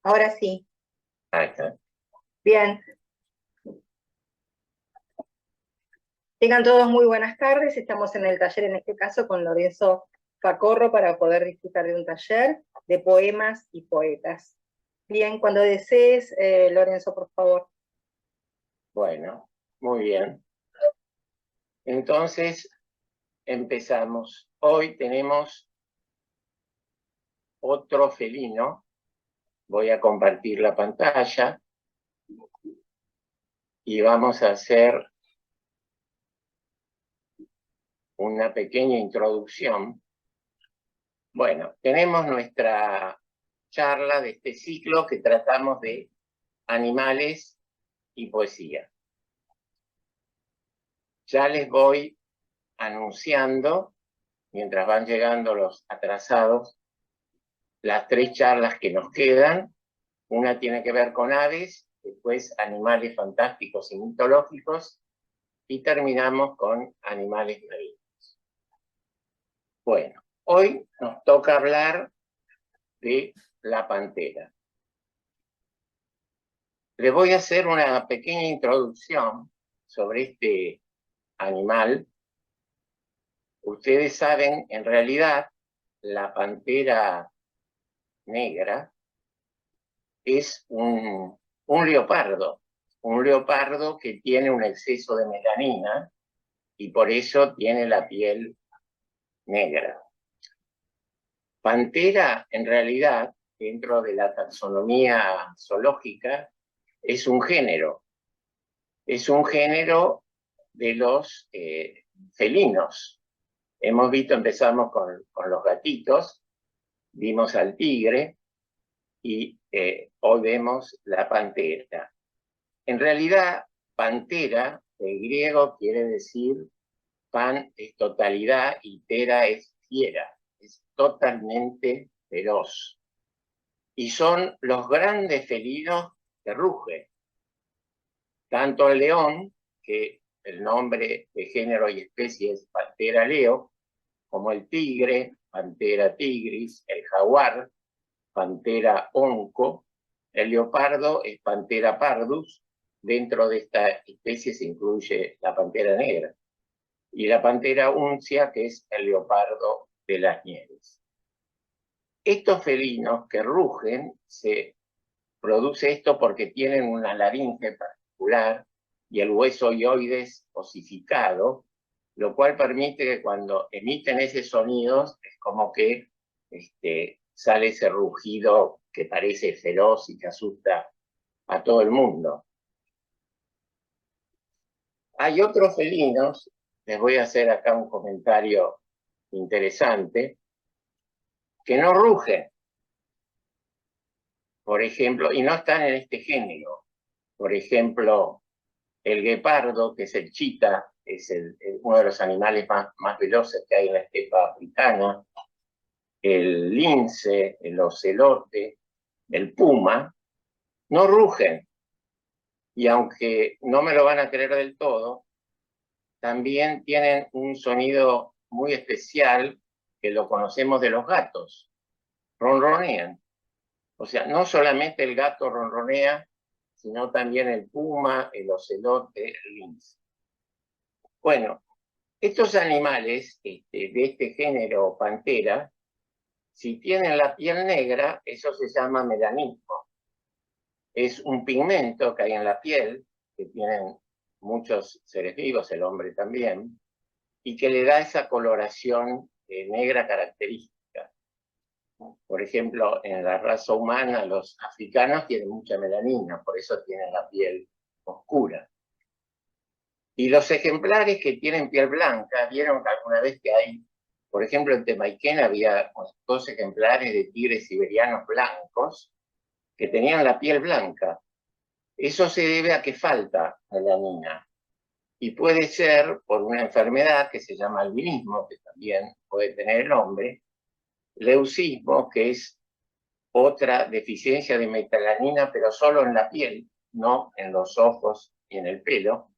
Ahora sí. Ahí está. Bien. Tengan todos muy buenas tardes. Estamos en el taller, en este caso, con Lorenzo Facorro para poder disfrutar de un taller de poemas y poetas. Bien, cuando desees, Lorenzo, por favor. Bueno, muy bien. Entonces, empezamos. Hoy tenemos otro felino. Voy a compartir la pantalla y vamos a hacer una pequeña introducción. Bueno, tenemos nuestra charla de este ciclo que tratamos de animales y poesía. Ya les voy anunciando, mientras van llegando los atrasados, las 3 charlas que nos quedan. Una tiene que ver con aves, después animales fantásticos y mitológicos, y terminamos con animales marinos. Bueno, hoy nos toca hablar de la pantera. Les voy a hacer una pequeña introducción sobre este animal. Ustedes saben, en realidad, la pantera negra es un leopardo que tiene un exceso de melanina y por eso tiene la piel negra. Pantera, en realidad, dentro de la taxonomía zoológica, es un género. Es un género de los felinos. Hemos visto, empezamos con los gatitos, vimos al tigre y hoy vemos la pantera. En realidad, pantera, en griego, quiere decir pan es totalidad y tera es fiera, es totalmente feroz. Y son los grandes felinos que rugen. Tanto el león, que el nombre de género y especie es Pantera leo, como el tigre, Pantera tigris, el jaguar, Pantera onco, el leopardo es Pantera pardus. Dentro de esta especie se incluye la pantera negra y la pantera uncia, que es el leopardo de las nieves. Estos felinos que rugen, se produce esto porque tienen una laringe particular y el hueso hioides osificado, lo cual permite que cuando emiten esos sonidos es como que sale ese rugido que parece feroz y que asusta a todo el mundo. Hay otros felinos, les voy a hacer acá un comentario interesante, que no rugen, por ejemplo, y no están en este género. Por ejemplo, el guepardo, que es el chita, es uno de los animales más veloces que hay en la estepa africana, el lince, el ocelote, el puma, no rugen. Y aunque no me lo van a creer del todo, también tienen un sonido muy especial que lo conocemos de los gatos. Ronronean. O sea, no solamente el gato ronronea, sino también el puma, el ocelote, el lince. Bueno, estos animales de este género pantera, si tienen la piel negra, eso se llama melanismo. Es un pigmento que hay en la piel, que tienen muchos seres vivos, el hombre también, y que le da esa coloración negra característica. Por ejemplo, en la raza humana, los africanos tienen mucha melanina, por eso tienen la piel oscura. Y los ejemplares que tienen piel blanca, vieron alguna vez que hay, por ejemplo, en Temayquén había 2 ejemplares de tigres siberianos blancos que tenían la piel blanca. Eso se debe a que falta melanina. Y puede ser por una enfermedad que se llama albinismo, que también puede tener el hombre, leucismo, que es otra deficiencia de melanina, pero solo en la piel, no en los ojos y en el pelo,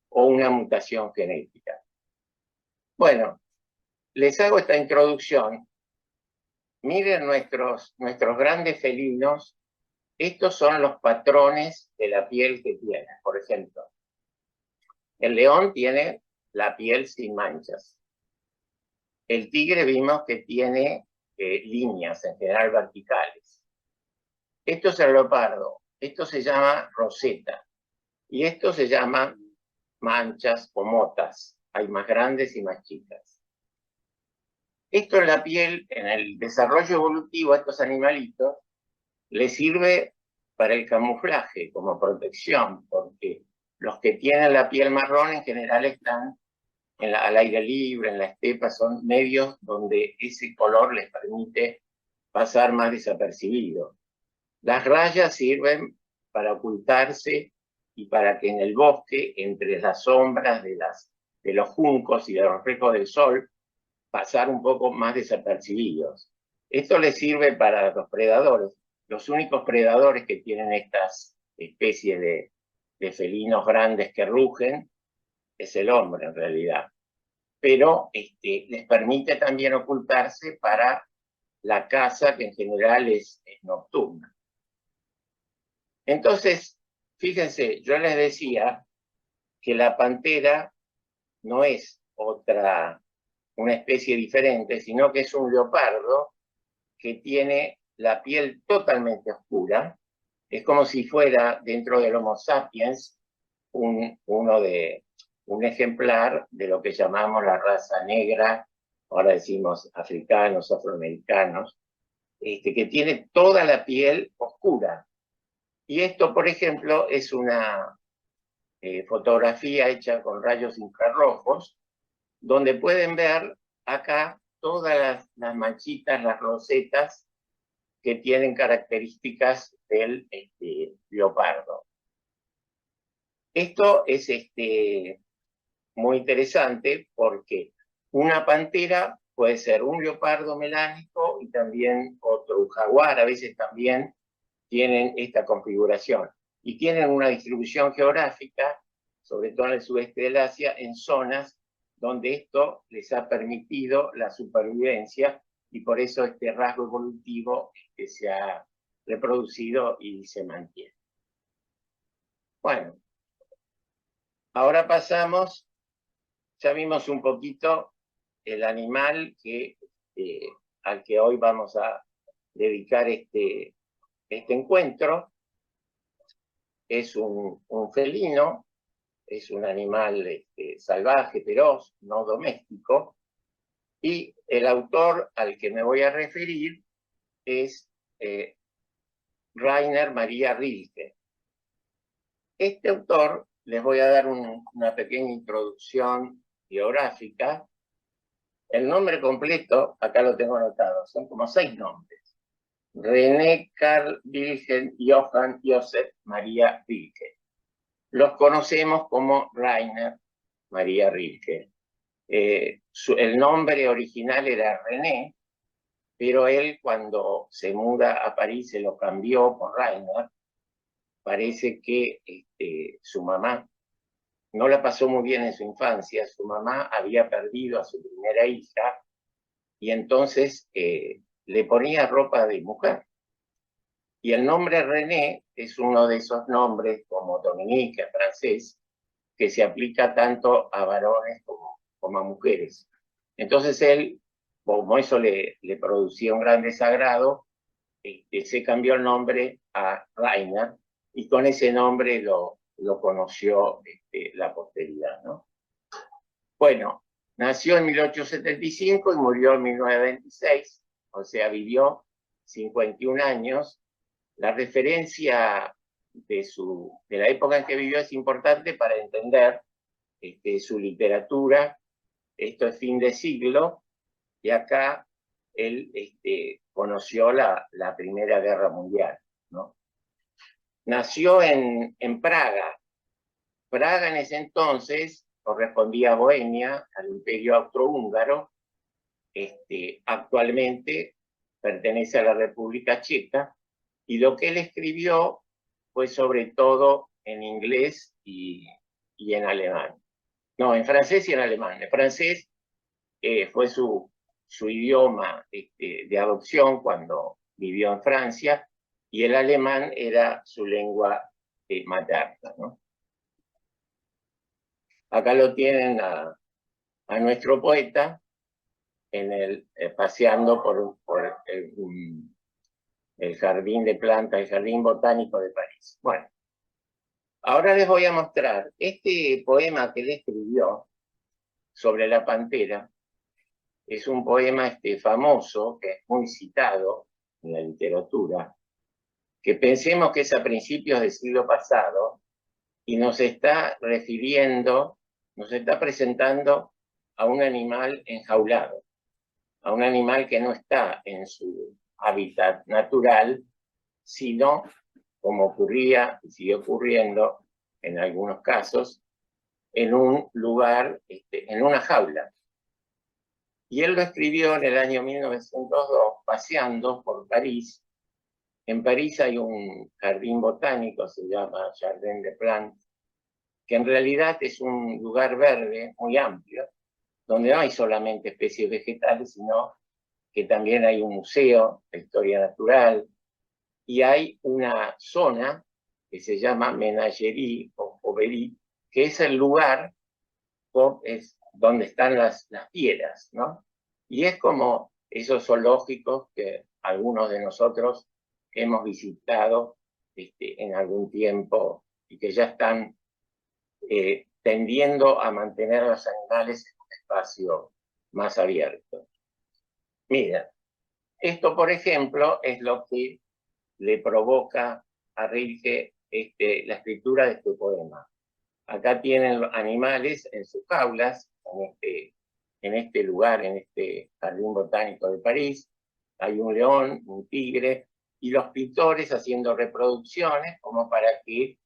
o una mutación genética. Bueno, les hago esta introducción. Miren nuestros grandes felinos Estos son los patrones de la piel que tiene. Por ejemplo, el león tiene la piel sin manchas. El tigre vimos que tiene líneas, en general verticales. Esto es el leopardo. Esto se llama roseta. Y esto se llama manchas o motas. Hay más grandes y más chicas. Esto en la piel, en el desarrollo evolutivo a estos animalitos, les sirve para el camuflaje, como protección, porque los que tienen la piel marrón en general están al aire libre, en la estepa, son medios donde ese color les permite pasar más desapercibido. Las rayas sirven para ocultarse y para que en el bosque, entre las sombras de los juncos y de los reflejos del sol, pasar un poco más desapercibidos. Esto les sirve para los predadores. Los únicos predadores que tienen estas especies de felinos grandes que rugen es el hombre en realidad. Pero les permite también ocultarse para la caza, que en general es nocturna. Entonces, fíjense, yo les decía que la pantera no es una especie diferente, sino que es un leopardo que tiene la piel totalmente oscura. Es como si fuera, dentro del Homo sapiens, un ejemplar de lo que llamamos la raza negra, ahora decimos africanos, afroamericanos, que tiene toda la piel oscura. Y esto, por ejemplo, es una fotografía hecha con rayos infrarrojos, donde pueden ver acá todas las manchitas, las rosetas que tienen características del leopardo. Esto es muy interesante porque una pantera puede ser un leopardo melánico y también otro, un jaguar, a veces también tienen esta configuración. Y tienen una distribución geográfica, sobre todo en el sudeste del Asia, en zonas donde esto les ha permitido la supervivencia y por eso este rasgo evolutivo se ha reproducido y se mantiene. Bueno, ahora pasamos, ya vimos un poquito el animal al que hoy vamos a dedicar este encuentro. Es un felino, es un animal salvaje, feroz, no doméstico, y el autor al que me voy a referir es Rainer Maria Rilke. Este autor, les voy a dar una pequeña introducción biográfica. El nombre completo, acá lo tengo anotado, son como 6 nombres. René Carl Wilhelm Johann Joseph Maria Rilke. Los conocemos como Rainer Maria Rilke. El nombre original era René, pero él cuando se muda a París se lo cambió por Rainer. Parece que su mamá no la pasó muy bien en su infancia. Su mamá había perdido a su primera hija y entonces le ponía ropa de mujer. Y el nombre René es uno de esos nombres, como Dominique, en francés, que se aplica tanto a varones como a mujeres. Entonces él, como eso le producía un gran desagrado, se cambió el nombre a Rainer, y con ese nombre lo conoció la posteridad, ¿no? Bueno, nació en 1875 y murió en 1926, o sea, vivió 51 años. La referencia de la época en que vivió es importante para entender su literatura. Esto es fin de siglo, y acá él conoció la Primera Guerra Mundial, ¿no? Nació en Praga. Praga en ese entonces correspondía a Bohemia, al Imperio Austrohúngaro. Actualmente pertenece a la República Checa, y lo que él escribió fue sobre todo en inglés y en alemán. No, en francés y en alemán. El francés fue su idioma de adopción cuando vivió en Francia, y el alemán era su lengua materna, ¿no? Acá lo tienen a nuestro poeta paseando por el jardín de plantas, el jardín botánico de París. Bueno, ahora les voy a mostrar este poema que él escribió sobre la pantera. Es un poema famoso, que es muy citado en la literatura, que pensemos que es a principios del siglo pasado, y nos está refiriendo, nos está presentando a un animal enjaulado, a un animal que no está en su hábitat natural, sino, como ocurría y sigue ocurriendo en algunos casos, en un lugar, en una jaula. Y él lo escribió en el año 1902, paseando por París. En París hay un jardín botánico, se llama Jardin des Plantes, que en realidad es un lugar verde muy amplio, donde no hay solamente especies vegetales, sino que también hay un museo de historia natural, y hay una zona que se llama Menagerie o Oberie, que es el lugar donde están las fieras, ¿no? Y es como esos zoológicos que algunos de nosotros hemos visitado en algún tiempo y que ya están tendiendo a mantener a los animales en un espacio más abierto. Mira, esto, por ejemplo, es lo que le provoca a Rilke la escritura de este poema. Acá tienen los animales en sus jaulas, en este lugar, en este jardín botánico de París. Hay un león, un tigre, y los pintores haciendo reproducciones como para que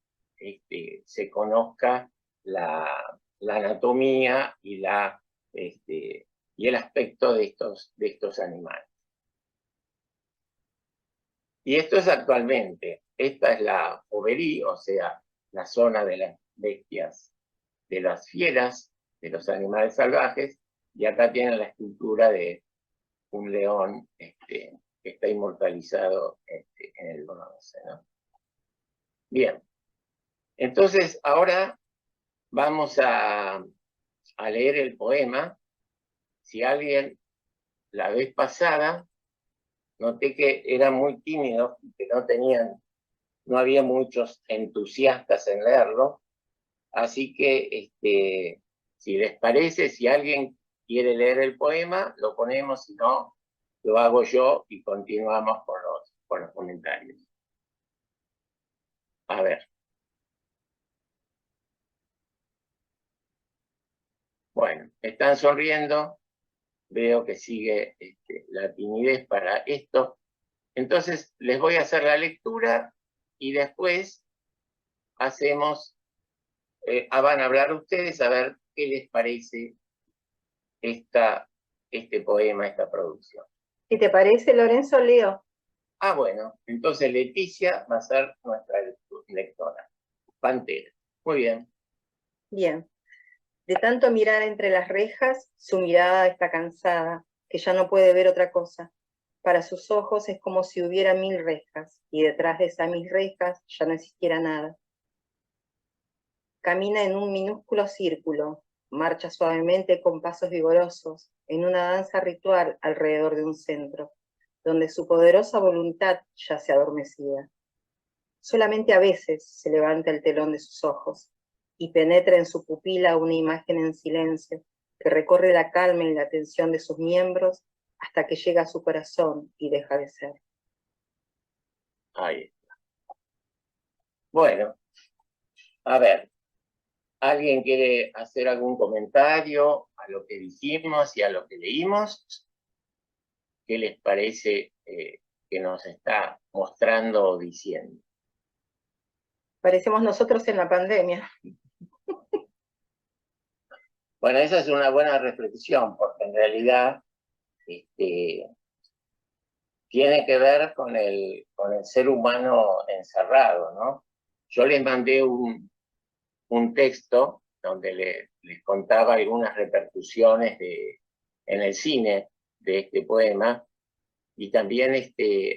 se conozca la anatomía y el aspecto de estos animales. Y esto es actualmente. Esta es la Oberie, o sea, la zona de las bestias, de las fieras, de los animales salvajes, y acá tienen la escultura de un león que está inmortalizado en el bronce, ¿no? Bien, entonces ahora vamos a leer el poema. Si alguien la vez pasada, noté que era muy tímido, que no había muchos entusiastas en leerlo, así que si les parece, si alguien quiere leer el poema, lo ponemos, si no, lo hago yo y continuamos con los comentarios. A ver. Bueno, están sonriendo, veo que sigue la timidez para esto. Entonces, les voy a hacer la lectura y después van a hablar ustedes a ver qué les parece este poema, esta producción. Si te parece, Lorenzo, leo. Ah, bueno, entonces Leticia va a ser nuestra lectora. Pantera. Muy bien. Bien. De tanto mirar entre las rejas, su mirada está cansada, que ya no puede ver otra cosa. Para sus ojos es como si hubiera 1000 rejas, y detrás de esas 1000 rejas ya no existiera nada. Camina en un minúsculo círculo, marcha suavemente con pasos vigorosos, en una danza ritual alrededor de un centro, donde su poderosa voluntad yace adormecida. Solamente a veces se levanta el telón de sus ojos y penetra en su pupila una imagen en silencio que recorre la calma y la tensión de sus miembros hasta que llega a su corazón y deja de ser. Ahí está. Bueno, a ver, ¿alguien quiere hacer algún comentario a lo que dijimos y a lo que leímos? ¿Qué les parece que nos está mostrando o diciendo? Parecemos nosotros en la pandemia. Bueno, esa es una buena reflexión, porque en realidad tiene que ver con el ser humano encerrado, ¿no? Yo les mandé un texto donde les contaba algunas repercusiones en el cine de este poema, y también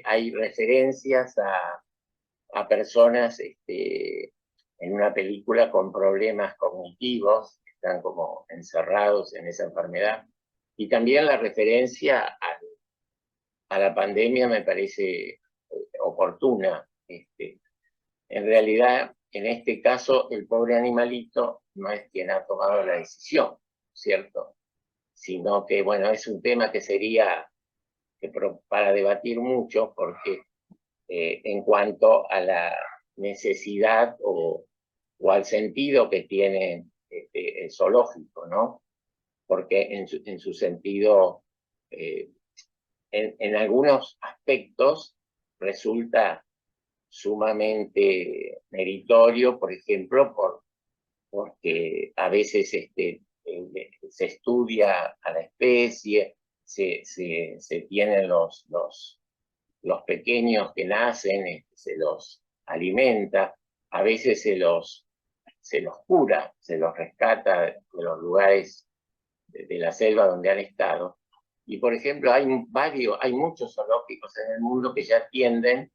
hay referencias a personas en una película con problemas cognitivos, que están como encerrados en esa enfermedad. Y también la referencia a la pandemia me parece oportuna. En realidad, en este caso, el pobre animalito no es quien ha tomado la decisión, ¿cierto? Sino que, bueno, es un tema que sería para debatir mucho, porque en cuanto a la necesidad o al sentido que tiene el zoológico, ¿no? Porque en su sentido, en algunos aspectos resulta sumamente meritorio, por ejemplo, porque a veces se estudia a la especie, se tienen los pequeños que nacen, se los alimenta, a veces se los cura, se los rescata de los lugares de la selva donde han estado. Y por ejemplo, hay muchos zoológicos en el mundo que ya tienden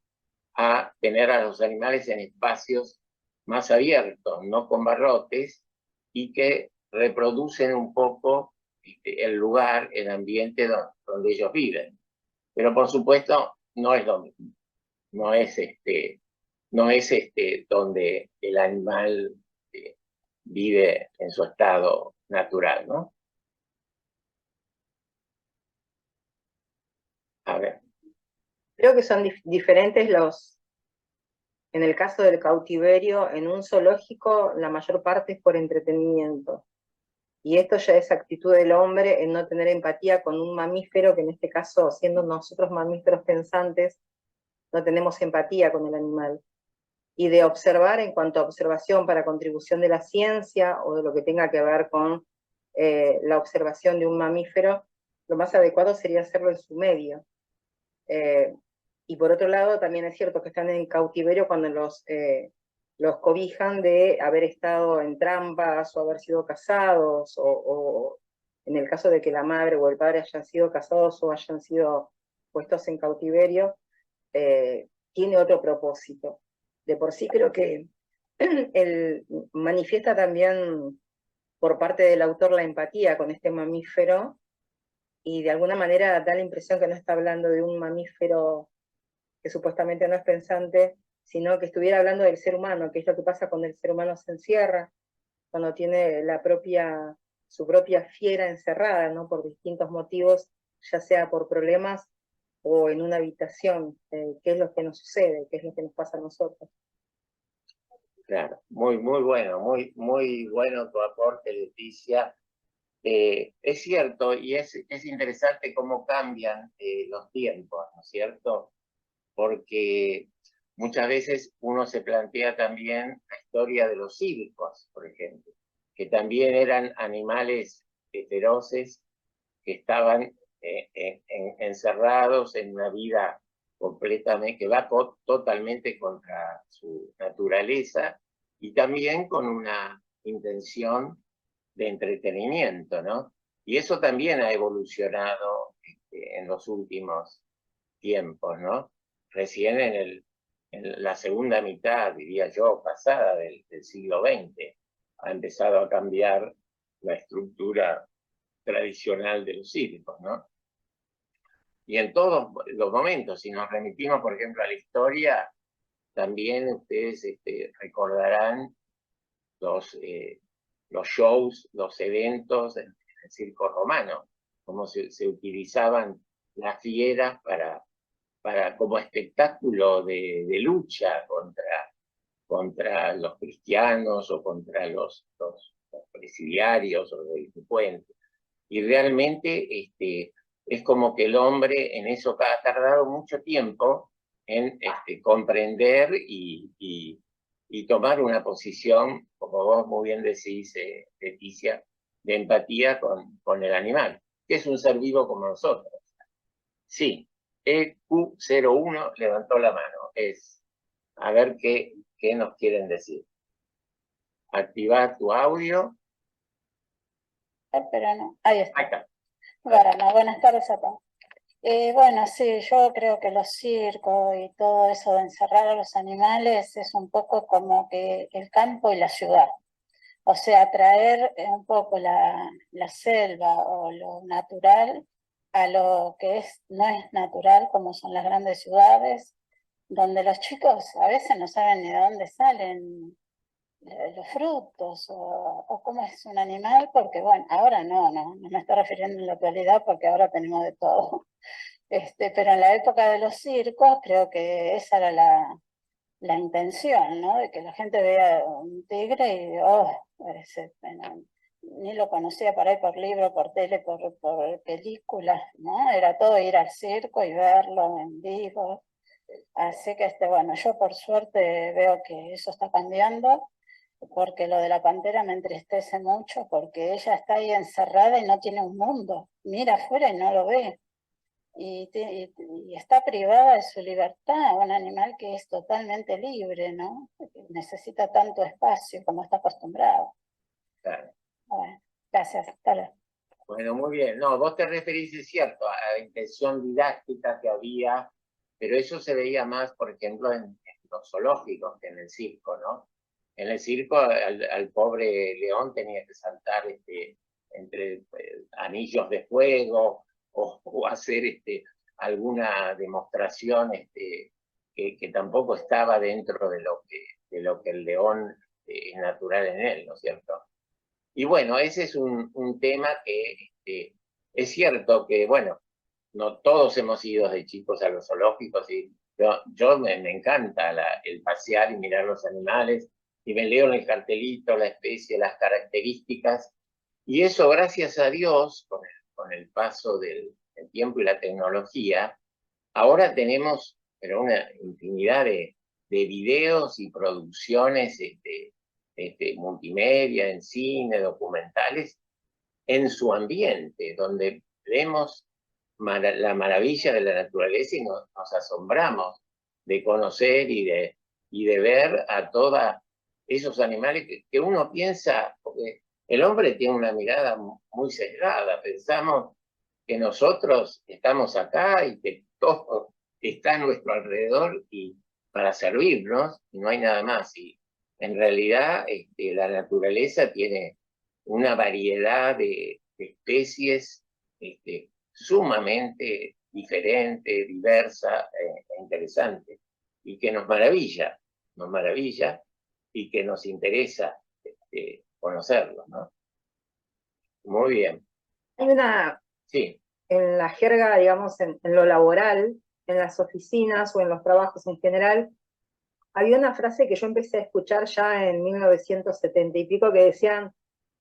a tener a los animales en espacios más abiertos, no con barrotes, y que reproducen un poco el lugar, el ambiente donde ellos viven. Pero por supuesto, no es lo mismo. No es donde el animal vive en su estado natural, ¿no? A ver. Creo que son diferentes en el caso del cautiverio, en un zoológico la mayor parte es por entretenimiento. Y esto ya es actitud del hombre en no tener empatía con un mamífero, que en este caso, siendo nosotros mamíferos pensantes, no tenemos empatía con el animal. Y de observar en cuanto a observación para contribución de la ciencia o de lo que tenga que ver con la observación de un mamífero, lo más adecuado sería hacerlo en su medio. Y por otro lado, también es cierto que están en cautiverio cuando los cobijan de haber estado en trampas o haber sido casados, o en el caso de que la madre o el padre hayan sido casados o hayan sido puestos en cautiverio, tiene otro propósito. De por sí creo que él manifiesta también por parte del autor la empatía con este mamífero, y de alguna manera da la impresión que no está hablando de un mamífero que supuestamente no es pensante, sino que estuviera hablando del ser humano, que es lo que pasa cuando el ser humano se encierra, cuando tiene su propia fiera encerrada, ¿no? Por distintos motivos, ya sea por problemas o en una habitación, qué es lo que nos sucede, qué es lo que nos pasa a nosotros. Claro, muy bueno, muy bueno tu aporte, Leticia. Es cierto, y es interesante cómo cambian los tiempos, ¿no es cierto? Porque muchas veces uno se plantea también la historia de los circos, por ejemplo, que también eran animales feroces que estaban encerrados en una vida completamente, que va totalmente contra su naturaleza, y también con una intención de entretenimiento, ¿no? Y eso también ha evolucionado en los últimos tiempos, ¿no? Recién en la segunda mitad, diría yo, pasada del siglo XX, ha empezado a cambiar la estructura tradicional de los circos, ¿no? Y en todos los momentos, si nos remitimos, por ejemplo, a la historia, también ustedes recordarán los shows, los eventos del circo romano, cómo se utilizaban las fieras como espectáculo de lucha contra los cristianos o contra los presidiarios o los delincuentes. Y realmente es como que el hombre en eso ha tardado mucho tiempo en comprender y tomar una posición, como vos muy bien decís, Leticia, de empatía con el animal, que es un ser vivo como nosotros. Sí, EQ01 levantó la mano. A ver qué nos quieren decir. Activar tu audio. Pero no, ahí está. Ahí está. Bueno, buenas tardes a todos. Bueno, sí, yo creo que los circos y todo eso de encerrar a los animales es un poco como que el campo y la ciudad. O sea, traer un poco la selva o lo natural a lo que no es natural, como son las grandes ciudades, donde los chicos a veces no saben ni de dónde salen los frutos o cómo es un animal, porque bueno, ahora no me estoy refiriendo en la actualidad porque ahora tenemos de todo. Pero en la época de los circos creo que esa era la intención, ¿no? De que la gente vea un tigre y, oh, bueno, ni lo conocía por ahí por libro, por tele, por películas, ¿no? Era todo ir al circo y verlo en vivo. Así que, bueno, yo por suerte veo que eso está cambiando, porque lo de la pantera me entristece mucho, porque ella está ahí encerrada y no tiene un mundo. Mira afuera y no lo ve y está privada de su libertad, un animal que es totalmente libre, ¿no? Necesita tanto espacio como está acostumbrado. Claro. Bueno, gracias. Hasta luego. Bueno, muy bien. No, vos te referís, es cierto, a la intención didáctica que había, pero eso se veía más, por ejemplo, en los zoológicos que en el circo, ¿no? En el circo al pobre león tenía que saltar entre anillos de fuego o hacer alguna demostración que tampoco estaba dentro de lo que el león es natural en él, ¿no es cierto? Y bueno, ese es un tema que es cierto que, bueno, no todos hemos ido de chicos a los zoológicos y yo me encanta el pasear y mirar los animales y me leo en el cartelito la especie, las características y eso gracias a Dios, con el paso del tiempo y la tecnología, ahora tenemos pero una infinidad de videos y producciones multimedia, en cine, documentales, en su ambiente, donde vemos la maravilla de la naturaleza y nos asombramos de conocer y de ver a todos esos animales que uno piensa, porque el hombre tiene una mirada muy sesgada, pensamos que nosotros estamos acá y que todo está a nuestro alrededor y para servirnos y no hay nada más. Y en realidad la naturaleza tiene una variedad de especies sumamente diferente, diversa e interesante y que nos maravilla y que nos interesa conocerlo, ¿no? Muy bien. Hay una, Sí. en la jerga, digamos, en lo laboral, en las oficinas o en los trabajos en general, había una frase que yo empecé a escuchar ya en 1970 y pico que decían,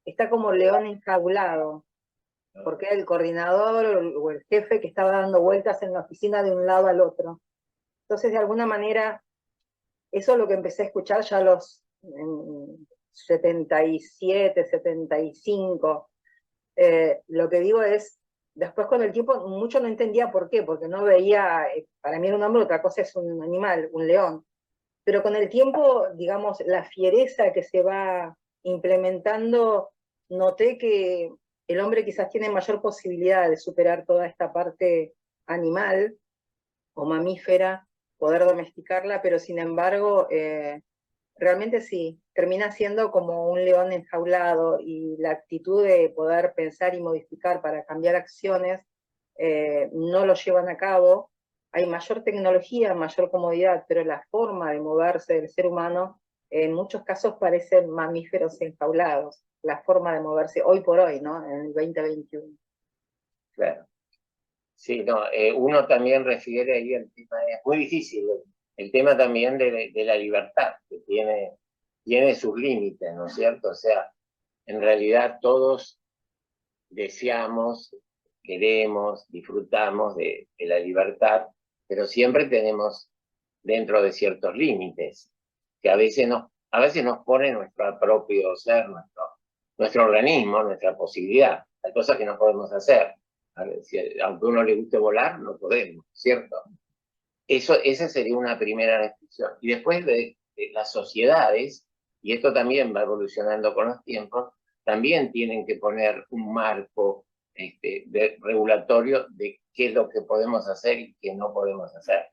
está como león enjaulado, porque era el coordinador o el jefe que estaba dando vueltas en la oficina de un lado al otro. Entonces, de alguna manera, eso es lo que empecé a escuchar ya a los 77, 75. Lo que digo es, después con el tiempo, mucho no entendía por qué, porque no veía, para mí era un hombre, otra cosa es un animal, un león. Pero con el tiempo, digamos, la fiereza que se va implementando, noté que el hombre quizás tiene mayor posibilidad de superar toda esta parte animal o mamífera, poder domesticarla, pero sin embargo, realmente sí, termina siendo como un león enjaulado y la actitud de poder pensar y modificar para cambiar acciones no lo llevan a cabo. Hay mayor tecnología, mayor comodidad, pero la forma de moverse del ser humano en muchos casos parecen mamíferos enjaulados, la forma de moverse hoy por hoy, ¿no? En el 2021. Claro. Sí, no, uno también refiere ahí el tema, es muy difícil, el tema también de la libertad, que tiene sus límites, ¿no es cierto? O sea, en realidad todos deseamos, queremos, disfrutamos de la libertad, pero siempre tenemos dentro de ciertos límites, que a veces nos pone nuestro propio ser, nuestro organismo, nuestra posibilidad. Hay cosas que no podemos hacer. A ver, aunque a uno le guste volar, no podemos, ¿cierto? Esa sería una primera restricción. Y después de las sociedades, y esto también va evolucionando con los tiempos, también tienen que poner un marco regulatorio de qué es lo que podemos hacer y qué no podemos hacer.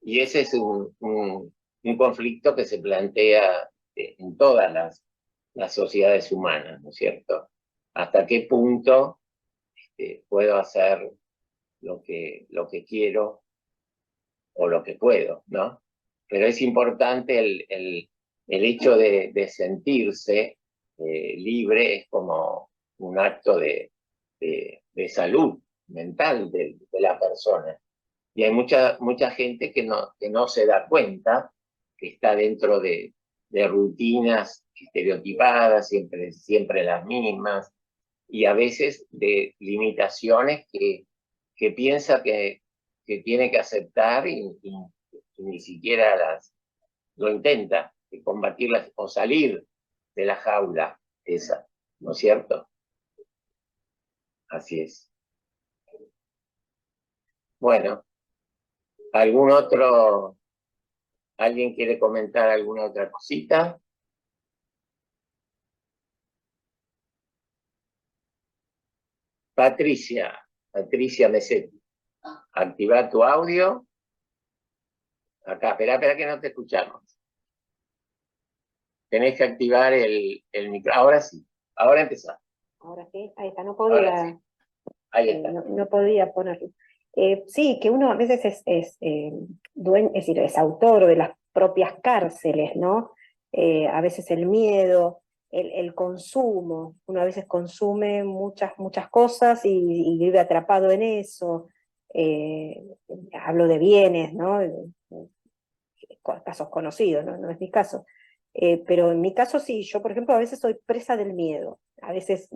Y ese es un conflicto que se plantea en todas las sociedades humanas, ¿no es cierto? ¿Hasta qué punto puedo hacer lo que quiero o lo que puedo, ¿no? Pero es importante el hecho de sentirse libre, es como un acto de salud mental de la persona. Y hay mucha gente que no se da cuenta, que está dentro de rutinas estereotipadas, siempre las mismas, y a veces de limitaciones que piensa que tiene que aceptar y ni siquiera lo intenta, de combatirlas o salir de la jaula esa, ¿no es cierto? Así es. Bueno, ¿alguien quiere comentar alguna otra cosita? Patricia Mesetti, activa tu audio. Acá, espera que no te escuchamos. Tenés que activar el micro. Ahora sí, ahora empezamos. Ahora sí, ahí está, no podía, Sí. Ahí está. no podía ponerlo. Sí, que uno a veces es decir, es autor de las propias cárceles, ¿no? A veces el miedo, el consumo, uno a veces consume muchas cosas y vive atrapado en eso. Hablo de bienes, ¿no? Casos conocidos, ¿no? No es mi caso. Pero en mi caso sí, yo por ejemplo a veces soy presa del miedo, a veces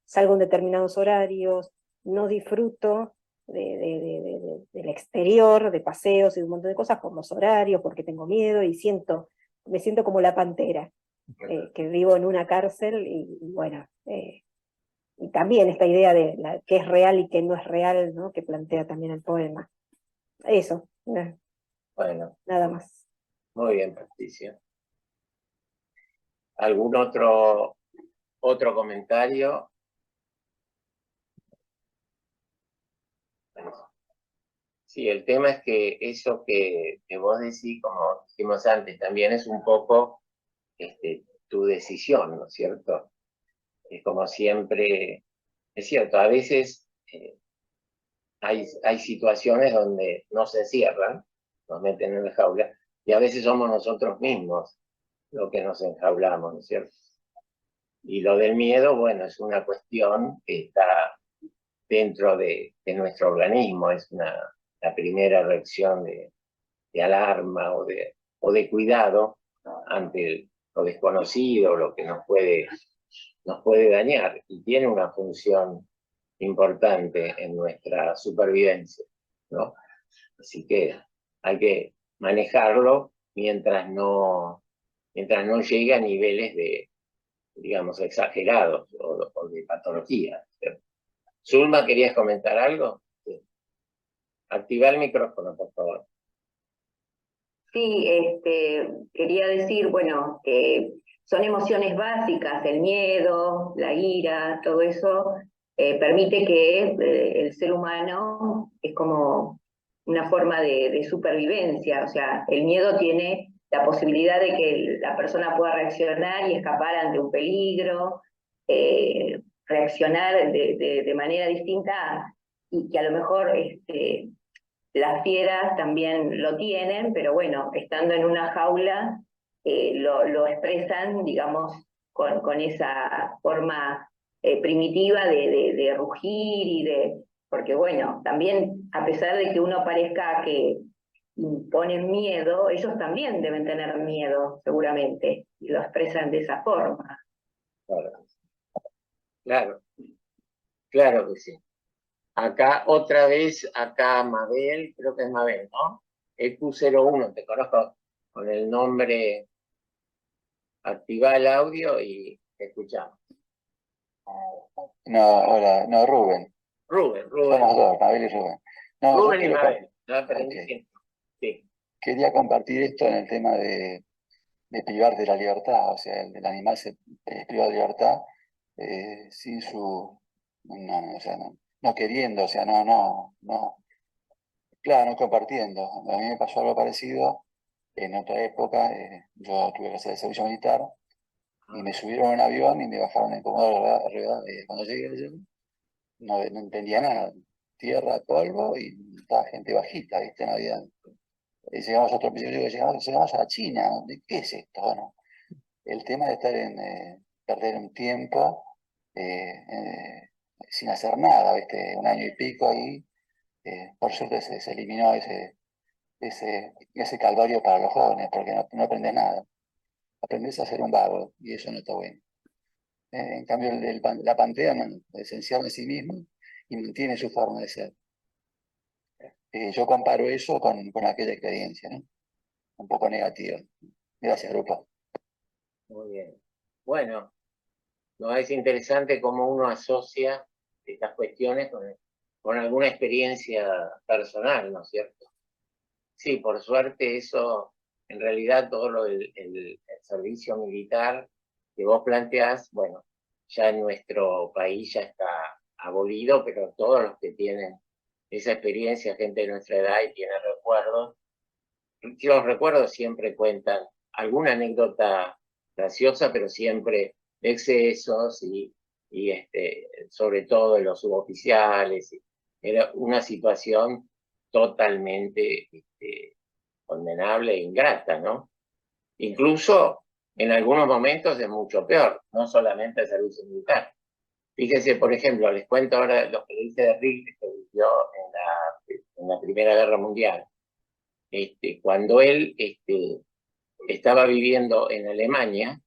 salgo en determinados horarios, no disfruto del exterior, de paseos y de un montón de cosas por los horarios, porque tengo miedo y me siento como la pantera, que vivo en una cárcel y bueno, y también esta idea de qué es real y qué no es real, ¿no? Que plantea también el poema. Eso, Bueno, nada más. muy bien, Patricia. ¿Algún otro comentario? Sí, el tema es que eso que vos decís, como dijimos antes, también es un poco tu decisión, ¿no es cierto? Es como siempre, es cierto, a veces hay situaciones donde no se cierran, nos meten en la jaula, y a veces somos nosotros mismos los que nos enjaulamos, ¿no es cierto? Y lo del miedo, bueno, es una cuestión que está dentro de nuestro organismo, es la primera reacción de alarma o de cuidado ante lo desconocido, lo que nos puede dañar, y tiene una función importante en nuestra supervivencia, ¿no? Así que hay que manejarlo mientras no llegue a niveles digamos, exagerados o de patología, ¿cierto? Zulma, ¿querías comentar algo? Sí. Activa el micrófono, por favor. Sí, quería decir, bueno, son emociones básicas, el miedo, la ira, todo eso permite que el ser humano es como una forma de supervivencia, o sea, el miedo tiene la posibilidad de que la persona pueda reaccionar y escapar ante un peligro, reaccionar de manera distinta y que a lo mejor las fieras también lo tienen, pero bueno, estando en una jaula lo expresan, digamos, con esa forma primitiva de rugir porque bueno, también a pesar de que uno parezca que imponen miedo, ellos también deben tener miedo, seguramente, y lo expresan de esa forma. Claro que sí. Acá, otra vez, Mabel, creo que es Mabel, ¿no? EQ01, te conozco con el nombre, activa el audio y te escuchamos. No, hola, no, Rubén. Rubén. Somos dos, Mabel y Rubén. No, Rubén y Mabel, no aprendí okay. siempre. Sí. Quería compartir esto en el tema de privar de la libertad, o sea, el animal se priva de libertad sin su o sea, no queriendo, o sea, no, claro, no compartiendo. A mí me pasó algo parecido en otra época. Yo tuve que hacer el servicio militar y me subieron a un avión y me bajaron en Comodoro Rivadavia. Cuando llegué allá, no entendía nada. Tierra, polvo y estaba gente bajita, ¿viste? No había. Llegamos a otro piso, llegamos a China. ¿Qué es esto? Bueno, el tema de estar perder un tiempo sin hacer nada, ¿viste? Un año y pico ahí. Por suerte se eliminó ese calvario para los jóvenes, porque no aprendes nada. Aprendes a ser un vago y eso no está bueno. En cambio, la Pantera es esencial en sí mismo y mantiene su forma de ser. Yo comparo eso con aquella experiencia, ¿no? Un poco negativa. Gracias, grupo. Muy bien. Bueno, no es interesante cómo uno asocia estas cuestiones con alguna experiencia personal, ¿no es cierto? Sí, por suerte eso, en realidad todo el servicio militar que vos planteás, bueno, ya en nuestro país ya está abolido, pero todos los que tienen esa experiencia, gente de nuestra edad y tiene recuerdos, los recuerdos siempre cuentan alguna anécdota graciosa, pero siempre excesos y sobre todo de los suboficiales. Era una situación totalmente condenable e ingrata, ¿no? Incluso en algunos momentos es mucho peor, no solamente el servicio militar. Fíjense, por ejemplo, les cuento ahora lo que le dice de Rick, que vivió en la Primera Guerra Mundial. Cuando él estaba viviendo en Alemania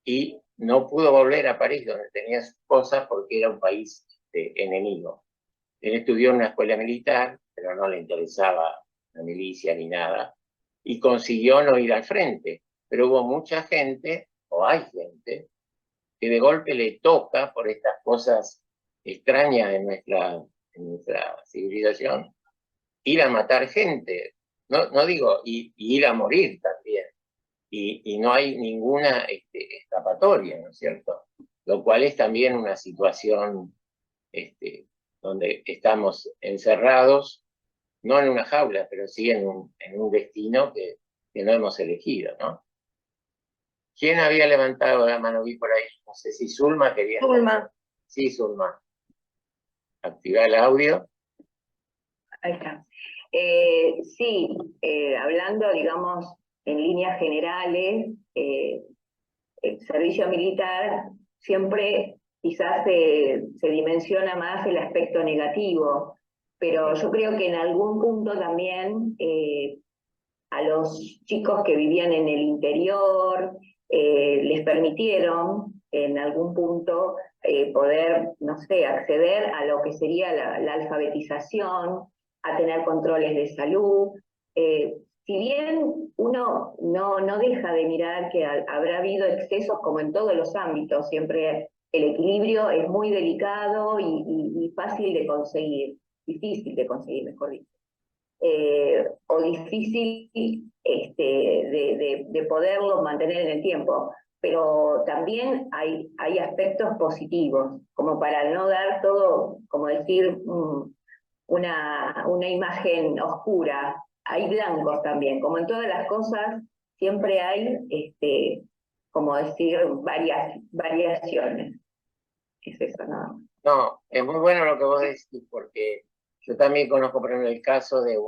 y no pudo volver a París, donde tenía sus cosas, porque era un país enemigo. Él estudió en una escuela militar, pero no le interesaba la milicia ni nada, y consiguió no ir al frente. Pero hubo mucha gente, o hay gente, que de golpe le toca, por estas cosas extrañas de nuestra civilización, ir a matar gente. No digo, y ir a morir también. Y no hay ninguna escapatoria, ¿no es cierto? Lo cual es también una situación donde estamos encerrados, no en una jaula, pero sí en un destino que no hemos elegido, ¿no? ¿Quién había levantado la mano? Vi por ahí, no sé si Zulma quería. Zulma. Sí, Zulma. Activar el audio. Ahí está. Sí, hablando, digamos, en líneas generales, el servicio militar siempre quizás se dimensiona más el aspecto negativo, pero yo creo que en algún punto también a los chicos que vivían en el interior les permitieron en algún punto poder, no sé, acceder a lo que sería la alfabetización, a tener controles de salud. Si bien uno no deja de mirar que habrá habido excesos como en todos los ámbitos, siempre el equilibrio es muy delicado y fácil de conseguir, difícil de conseguir, mejor dicho. O difícil de poderlo mantener en el tiempo. Pero también hay aspectos positivos, como para no dar todo, como decir, una imagen oscura. Hay blancos también, como en todas las cosas, siempre hay, como decir, variaciones. Es eso, ¿no? No, es muy bueno lo que vos decís, porque yo también conozco, por ejemplo, el caso de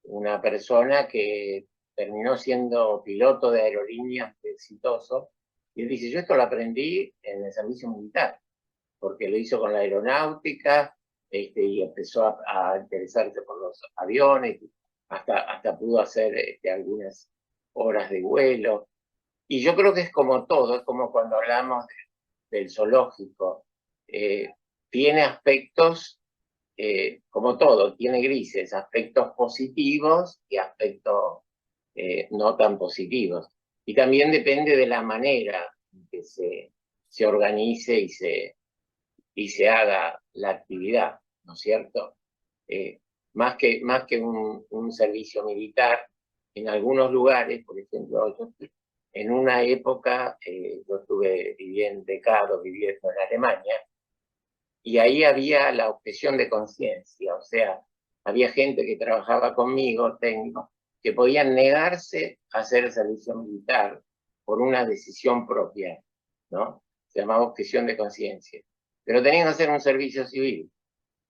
una persona que terminó siendo piloto de aerolíneas exitoso, y él dice, yo esto lo aprendí en el servicio militar, porque lo hizo con la aeronáutica, y empezó a interesarse por los aviones, hasta pudo hacer algunas horas de vuelo. Y yo creo que es como todo, es como cuando hablamos del zoológico. Tiene aspectos, como todo, tiene grises, aspectos positivos y aspectos no tan positivos. Y también depende de la manera en que se organice y se haga la actividad, ¿no es cierto? Más que un servicio militar, en algunos lugares, por ejemplo, en una época, yo estuve viviendo en Alemania, y ahí había la objeción de conciencia, o sea, había gente que trabajaba conmigo, técnicos, que podían negarse a hacer el servicio militar por una decisión propia, ¿no? Se llamaba objeción de conciencia. Pero tenían que hacer un servicio civil.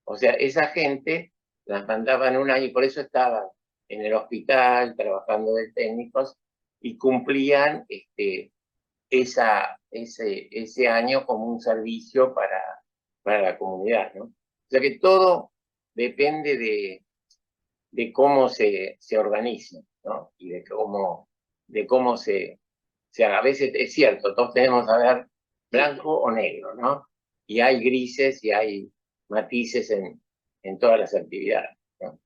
O sea, esa gente las mandaban un año y por eso estaban en el hospital trabajando de técnicos y cumplían ese año como un servicio para la comunidad, ¿no? O sea que todo depende de cómo se organice, ¿no? Y de cómo se haga. A veces es cierto, todos tenemos que ver blanco o negro, ¿no? Y hay grises y hay matices en todas las actividades, ¿no?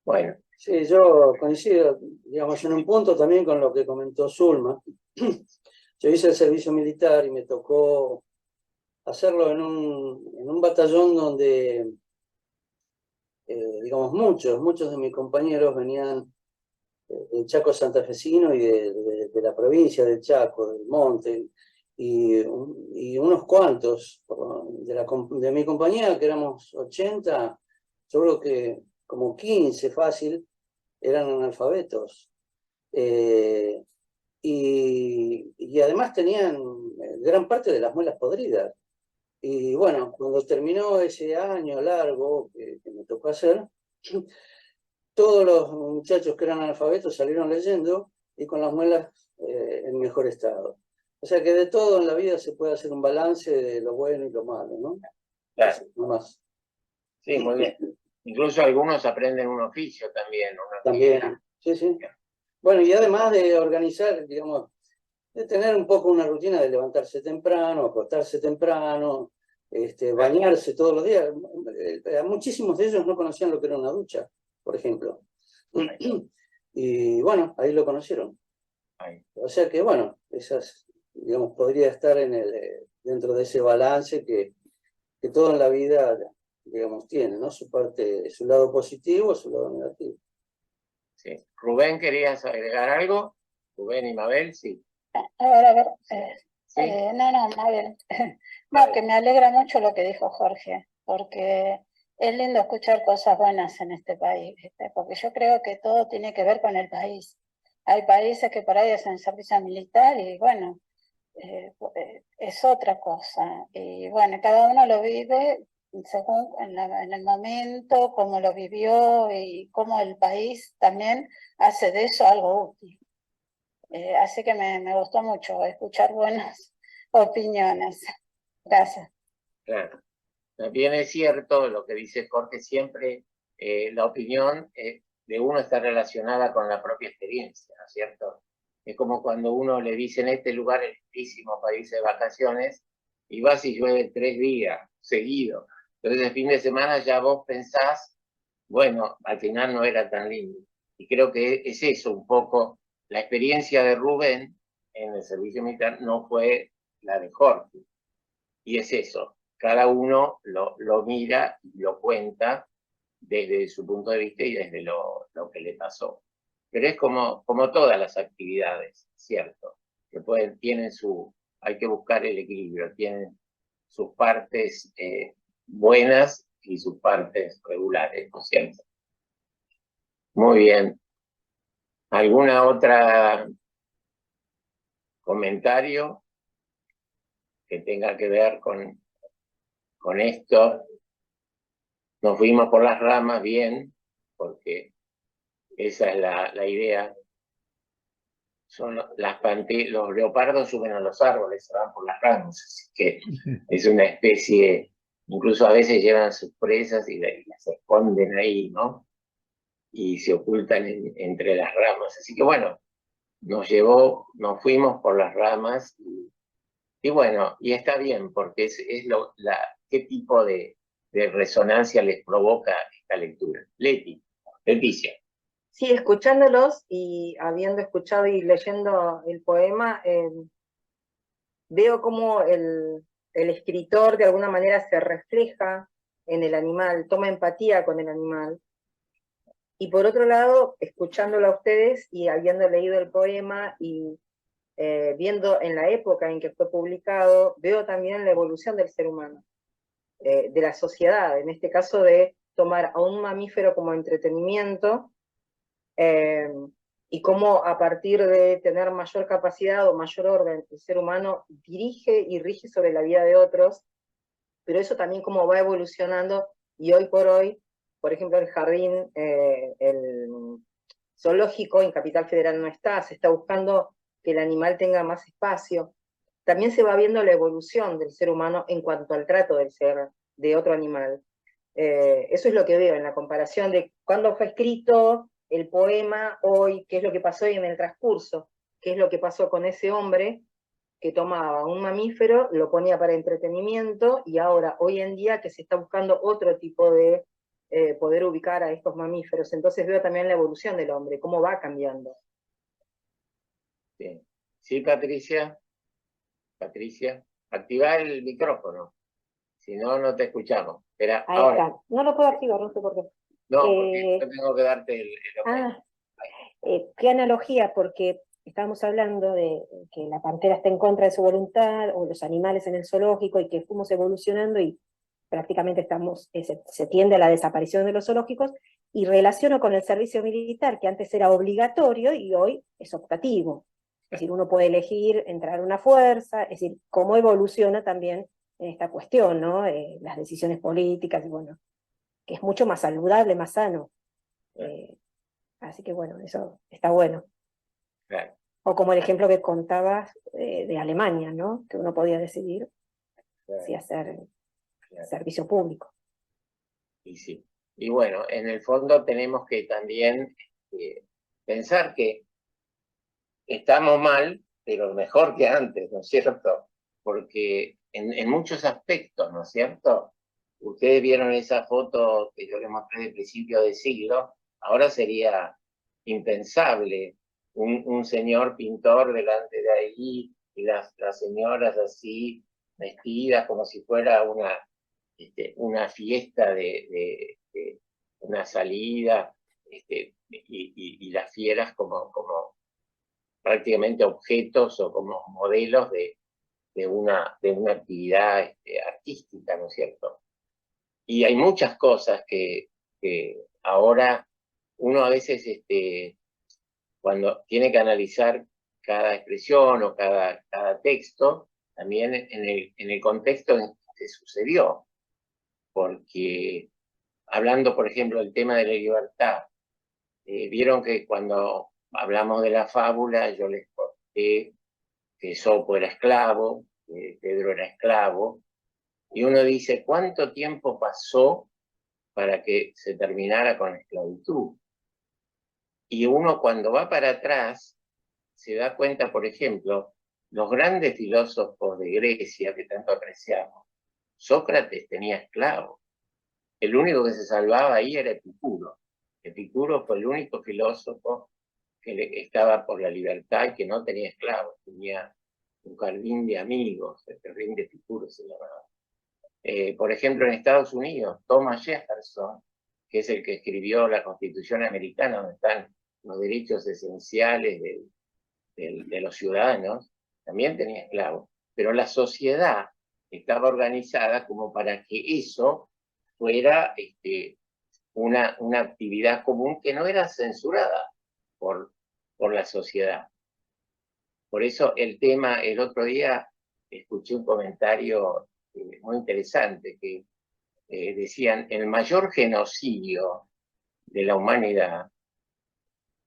Bueno. Sí, yo coincido, digamos, en un punto también con lo que comentó Zulma. Yo hice el servicio militar y me tocó hacerlo en un batallón donde, digamos, muchos de mis compañeros venían del Chaco santafesino y de la provincia del Chaco, del Monte, y unos cuantos de mi compañía, que éramos 80, yo creo que como 15 fácil, eran analfabetos. Y además tenían gran parte de las muelas podridas. Y bueno, cuando terminó ese año largo que me tocó hacer, todos los muchachos que eran analfabetos salieron leyendo y con las muelas en mejor estado. O sea que de todo en la vida se puede hacer un balance de lo bueno y lo malo, ¿no? Claro. No más. Sí, muy bien. Incluso algunos aprenden un oficio también. También, sí, sí. Bueno, y además de organizar, digamos, de tener un poco una rutina de levantarse temprano, acostarse temprano, bañarse todos los días. Muchísimos de ellos no conocían lo que era una ducha, por ejemplo. Y bueno, ahí lo conocieron. O sea que, bueno, esas, digamos, podría estar dentro de ese balance que todo en la vida, digamos, tiene, ¿no? Su parte, su lado positivo, su lado negativo. Sí. Rubén, ¿querías agregar algo? Rubén y Mabel, sí. A ver, ¿Sí? no, Mabel. No, que me alegra mucho lo que dijo Jorge, porque es lindo escuchar cosas buenas en este país, ¿viste? Porque yo creo que todo tiene que ver con el país. Hay países que por ahí hacen servicio militar y bueno, es otra cosa. Y bueno, cada uno lo vive según en el momento, cómo lo vivió y cómo el país también hace de eso algo útil. Así que me gustó mucho escuchar buenas opiniones. Gracias. Claro. También es cierto lo que dice Jorge siempre, la opinión de uno está relacionada con la propia experiencia, ¿no es cierto? Es como cuando uno le dice en este lugar es lindísimo para irse de vacaciones y vas y llueve 3 días seguidos. Entonces el fin de semana ya vos pensás, bueno, al final no era tan lindo. Y creo que es eso un poco, la experiencia de Rubén en el servicio militar no fue la de Jorge. Y es eso, cada uno lo mira y lo cuenta desde su punto de vista y desde lo que le pasó. Pero es como todas las actividades, ¿cierto? Que hay que buscar el equilibrio, tienen sus partes buenas y sus partes regulares, ¿no es cierto? Muy bien. ¿Alguna otra comentario que tenga que ver con esto? Nos fuimos por las ramas bien, porque esa es la idea. Los leopardos suben a los árboles, se van por las ramas, así que es una especie, incluso a veces llevan sus presas y las esconden ahí, ¿no? Y se ocultan entre las ramas. Así que bueno, nos fuimos por las ramas y bueno, y está bien, porque es qué tipo de resonancia les provoca esta lectura. Leticia. Sí, escuchándolos y habiendo escuchado y leyendo el poema, veo cómo el escritor de alguna manera se refleja en el animal, toma empatía con el animal. Y por otro lado, escuchándolo a ustedes y habiendo leído el poema y viendo en la época en que fue publicado, veo también la evolución del ser humano. de la sociedad, en este caso de tomar a un mamífero como entretenimiento, y cómo a partir de tener mayor capacidad o mayor orden, el ser humano dirige y rige sobre la vida de otros, pero eso también cómo va evolucionando, y hoy por hoy, por ejemplo, el jardín, el zoológico en Capital Federal no está, se está buscando que el animal tenga más espacio. También se va viendo la evolución del ser humano en cuanto al trato del ser de otro animal. Eso es lo que veo en la comparación de cuándo fue escrito el poema hoy, qué es lo que pasó hoy en el transcurso, qué es lo que pasó con ese hombre que tomaba un mamífero, lo ponía para entretenimiento, y ahora, hoy en día, que se está buscando otro tipo de poder ubicar a estos mamíferos. Entonces veo también la evolución del hombre, cómo va cambiando. Sí, sí, Patricia. Patricia, activa el micrófono. Si no, no te escuchamos. Espera, Ahí ahora. está. No lo puedo activar, no sé por qué. No, porque yo tengo que darte el ok. Qué analogía, porque estábamos hablando de que la pantera está en contra de su voluntad, o los animales en el zoológico, y que fuimos evolucionando y prácticamente se tiende a la desaparición de los zoológicos, y relaciono con el servicio militar, que antes era obligatorio y hoy es optativo. Es decir, uno puede elegir entrar a una fuerza, es decir, cómo evoluciona también en esta cuestión, ¿no? Las decisiones políticas, y bueno, que es mucho más saludable, más sano. Así que bueno, eso está bueno. Claro. O como el ejemplo que contabas de Alemania, ¿no? Que uno podía decidir si hacer servicio público. Y sí. Y bueno, en el fondo tenemos que también pensar que estamos mal, pero mejor que antes, ¿no es cierto? Porque en muchos aspectos, ¿no es cierto? Ustedes vieron esa foto que yo les mostré de principio de siglo, ahora sería impensable un señor pintor delante de ahí y las señoras así vestidas como si fuera una fiesta de una salida, y las fieras como prácticamente objetos o como modelos de una actividad artística, ¿no es cierto? Y hay muchas cosas que ahora uno a veces, cuando tiene que analizar cada expresión o cada texto, también en el contexto en que sucedió. Porque hablando, por ejemplo, del tema de la libertad, vieron que cuando hablamos de la fábula, yo les conté que Esopo era esclavo, que Pedro era esclavo, y uno dice, ¿cuánto tiempo pasó para que se terminara con la esclavitud? Y uno cuando va para atrás se da cuenta, por ejemplo, los grandes filósofos de Grecia que tanto apreciamos, Sócrates tenía esclavos. El único que se salvaba ahí era Epicuro. Epicuro fue el único filósofo que estaba por la libertad y que no tenía esclavos, tenía un jardín de amigos, el jardín de Epicuro se llamaba. Por ejemplo, en Estados Unidos, Thomas Jefferson, que es el que escribió la Constitución Americana, donde están los derechos esenciales de los ciudadanos, también tenía esclavos. Pero la sociedad estaba organizada como para que eso fuera una actividad común que no era censurada por la sociedad. Por eso el tema, el otro día escuché un comentario muy interesante que decían, el mayor genocidio de la humanidad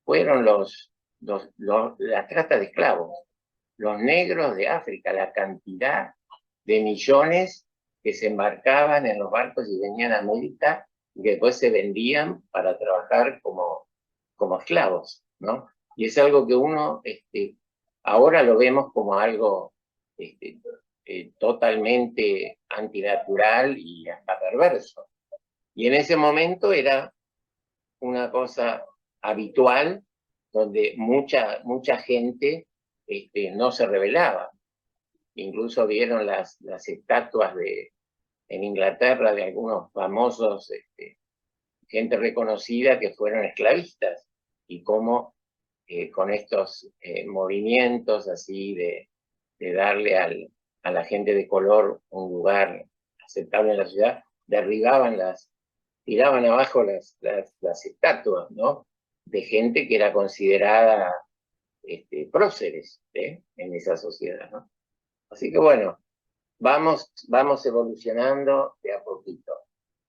fueron la trata de esclavos, los negros de África, la cantidad de millones que se embarcaban en los barcos y venían a América y que después se vendían para trabajar como esclavos, ¿no? Y es algo que uno ahora lo vemos como algo totalmente antinatural y hasta perverso. Y en ese momento era una cosa habitual donde mucha gente no se rebelaba. Incluso vieron las estatuas en Inglaterra de algunos famosos, gente reconocida que fueron esclavistas, y cómo con estos movimientos así de darle a la gente de color un lugar aceptable en la ciudad, derribaban tiraban abajo las estatuas, ¿no? De gente que era considerada próceres en esa sociedad, ¿no? Así que bueno, vamos evolucionando de a poquito,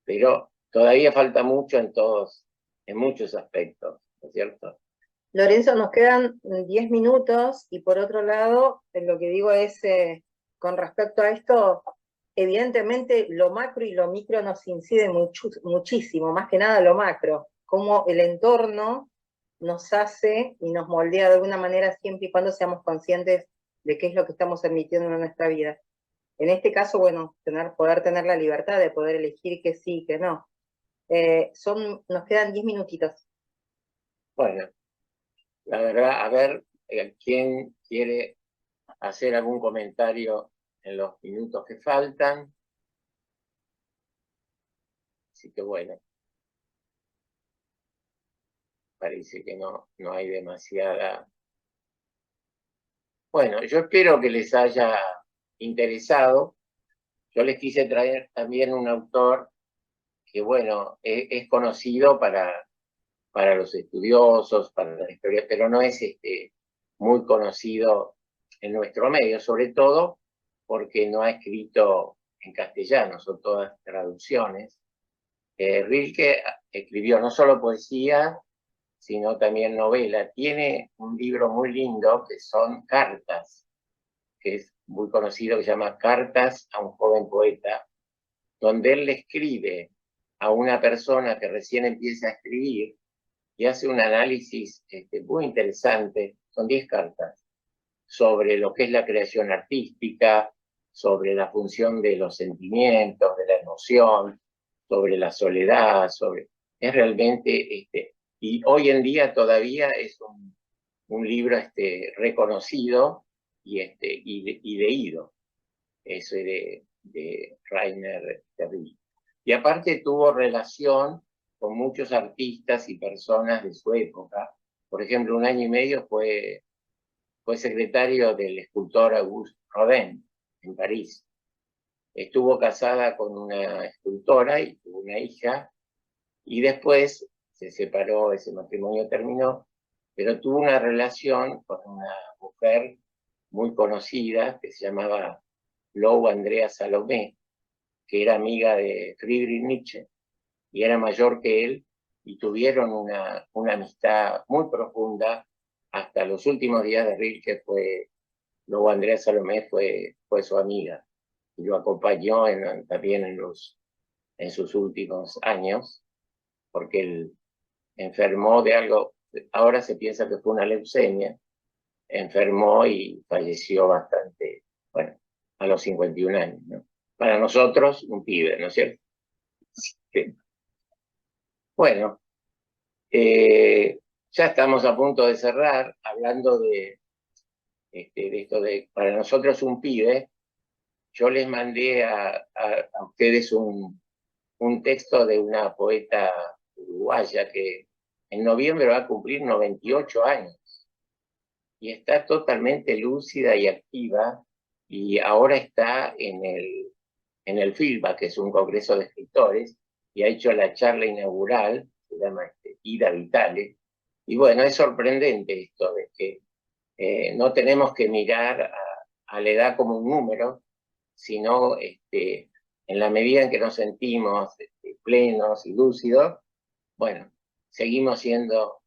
pero todavía falta mucho en muchos aspectos, ¿no es cierto? Lorenzo, nos quedan 10 minutos y por otro lado, lo que digo es, con respecto a esto, evidentemente lo macro y lo micro nos inciden muchísimo, más que nada lo macro, cómo el entorno nos hace y nos moldea de alguna manera siempre y cuando seamos conscientes de qué es lo que estamos emitiendo en nuestra vida. En este caso, bueno, poder tener la libertad de poder elegir que sí, que no. Nos quedan 10 minutitos. Bueno, la verdad, a ver, ¿quién quiere hacer algún comentario en los minutos que faltan? Así que bueno, parece que no hay demasiada... Bueno, yo espero que les haya interesado. Yo les quise traer también un autor que, bueno, es conocido para los estudiosos, para la historia, pero no es muy conocido en nuestro medio, sobre todo porque no ha escrito en castellano, son todas traducciones. Rilke escribió no solo poesía, sino también novela. Tiene un libro muy lindo que son cartas, que es muy conocido, que se llama Cartas a un joven poeta, donde él le escribe a una persona que recién empieza a escribir y hace un análisis muy interesante, son 10 cartas, sobre lo que es la creación artística, sobre la función de los sentimientos, de la emoción, sobre la soledad, es realmente, y hoy en día todavía es un libro reconocido y leído, eso de Rainer Rilke. Y aparte tuvo relación con muchos artistas y personas de su época. Por ejemplo, 1 año y medio fue secretario del escultor Auguste Rodin en París. Estuvo casada con una escultora y tuvo una hija, y después se separó, ese matrimonio terminó, pero tuvo una relación con una mujer muy conocida que se llamaba Lou Andrea Salomé, que era amiga de Friedrich Nietzsche y era mayor que él, y tuvieron una amistad muy profunda hasta los últimos días de Rilke. Luego Andrea Salomé fue su amiga y lo acompañó también en sus últimos años, porque él enfermó de algo, ahora se piensa que fue una leucemia, enfermó y falleció bastante, bueno, a los 51 años, ¿no? Para nosotros, un pibe, ¿no es cierto? Sí. Bueno, ya estamos a punto de cerrar, hablando de esto de, para nosotros un pibe. Yo les mandé a ustedes un texto de una poeta uruguaya que en noviembre va a cumplir 98 años y está totalmente lúcida y activa, y ahora está en el FILBA, que es un congreso de escritores, y ha hecho la charla inaugural, se llama Ida Vitale, y bueno, es sorprendente esto de que no tenemos que mirar a la edad como un número, sino en la medida en que nos sentimos plenos y lúcidos, bueno, seguimos siendo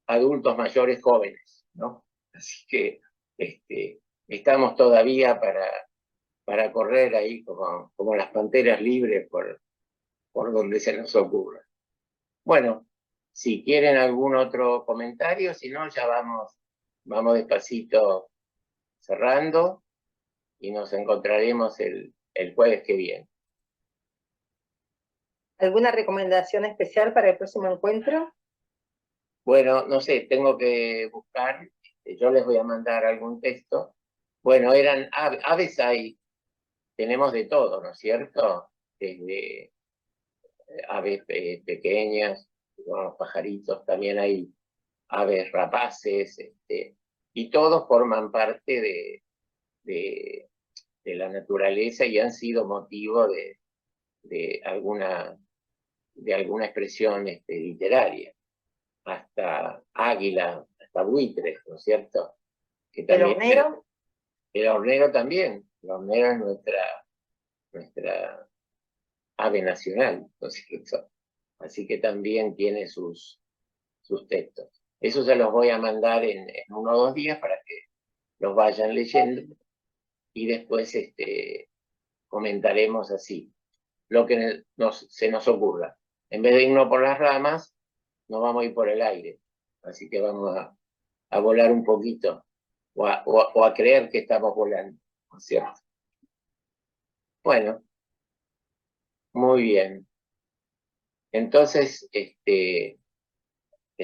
adultos mayores jóvenes, ¿no? Así que estamos todavía para correr ahí como las panteras libres por donde se nos ocurra. Bueno, si quieren algún otro comentario, si no, ya vamos despacito cerrando y nos encontraremos el jueves que viene. ¿Alguna recomendación especial para el próximo encuentro? Bueno, no sé, tengo que buscar, yo les voy a mandar algún texto. Bueno, eran aves tenemos de todo, ¿no es cierto? Desde aves pequeñas, los pajaritos, también hay aves rapaces, y todos forman parte de la naturaleza y han sido motivo de de alguna expresión literaria, hasta águila, hasta buitres, ¿no es cierto? Que ¿El también, hornero? el hornero también, el hornero es nuestra ave nacional, ¿no es cierto? Así que también tiene sus textos. Eso se los voy a mandar en 1 o 2 días para que los vayan leyendo y después comentaremos así lo que se nos ocurra. En vez de irnos por las ramas, nos vamos a ir por el aire. Así que vamos a volar un poquito o a creer que estamos volando, ¿no es cierto? Bueno, muy bien. Entonces,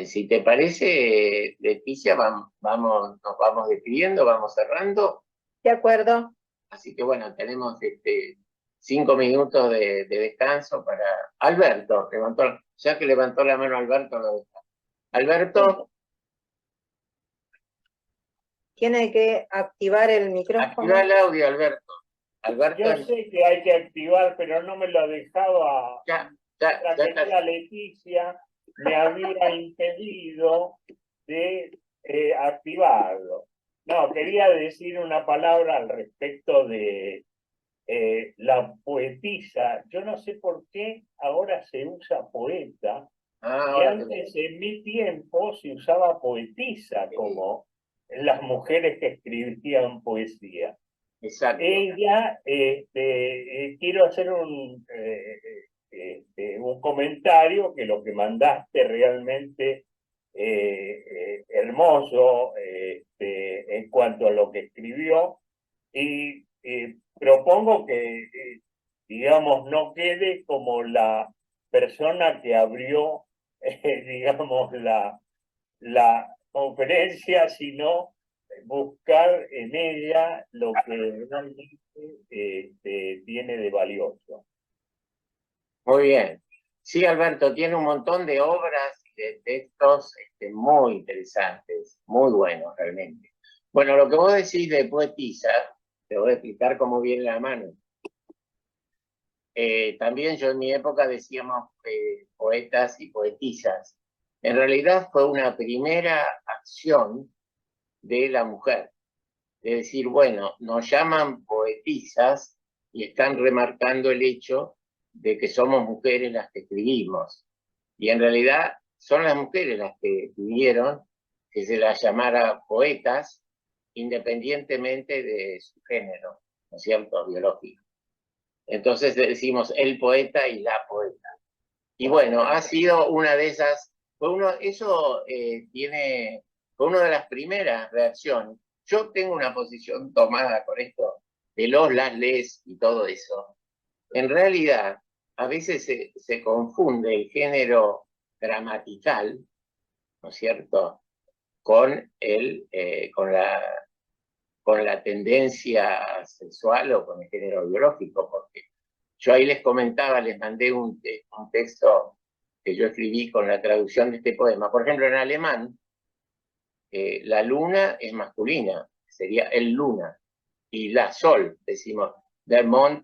si te parece, Leticia, nos vamos despidiendo, vamos cerrando. De acuerdo. Así que bueno, tenemos 5 minutos de descanso para Alberto. Ya que levantó la mano Alberto, lo deja. Alberto, Tiene que activar el micrófono. activa el audio, Alberto. Alberto, Yo sé que hay que activar, pero no me lo dejaba. ya La está. querida Leticia me había impedido de activarlo. No, quería decir una palabra al respecto de la poetisa. Yo no sé por qué ahora se usa poeta, y Ahora antes en mi tiempo se usaba poetisa, como las mujeres que escribían poesía. exacto. Ella, quiero hacer un comentario, que lo que mandaste realmente hermoso en cuanto a lo que escribió, y propongo que, digamos, no quede como la persona que abrió, digamos, la conferencia, sino buscar en ella lo que realmente tiene de valioso. Muy bien. Sí, Alberto, tiene un montón de obras y de textos muy interesantes, muy buenos realmente. Bueno, lo que vos decís de poetisa, te voy a explicar cómo viene la mano. También yo en mi época decíamos poetas y poetisas. En realidad fue una primera acción de la mujer. De decir, bueno, nos llaman poetisas y están remarcando el hecho de que somos mujeres las que escribimos. Y en realidad son las mujeres las que pidieron que se las llamara poetas, independientemente de su género, ¿no es cierto?, biológico. Entonces decimos el poeta y la poeta. Y bueno, ha sido una de esas, fue una de las primeras reacciones. Yo tengo una posición tomada con esto de las les y todo eso. En realidad, a veces se confunde el género gramatical, ¿no es cierto?, con la tendencia sexual o con el género biológico, porque yo ahí les comentaba, les mandé un texto que yo escribí con la traducción de este poema. Por ejemplo, en alemán, la luna es masculina, sería el luna, y la sol, decimos, der Mond,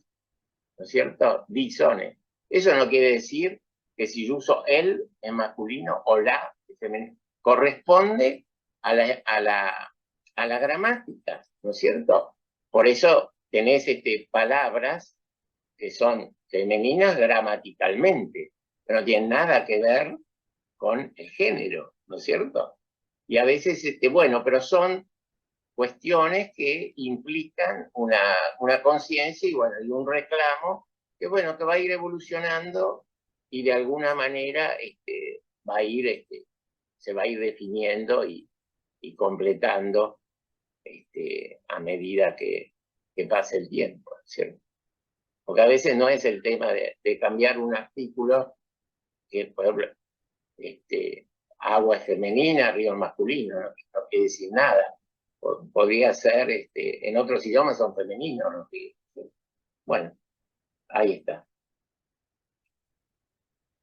¿no es cierto?, die Sonne. Eso no quiere decir que si yo uso el en masculino o la en femenino, corresponde a la gramática, ¿no es cierto? Por eso tenés palabras que son femeninas gramaticalmente, pero no tienen nada que ver con el género, ¿no es cierto? Y a veces, bueno, pero son cuestiones que implican una conciencia y, bueno, y un reclamo que, bueno, que va a ir evolucionando y de alguna manera se va a ir definiendo y completando a medida que pase el tiempo, ¿cierto? Porque a veces no es el tema de cambiar un artículo, que por ejemplo, agua es femenina, río es masculino, no quiere decir nada. Podría ser, en otros idiomas son femeninos, ¿no? Bueno, ahí está.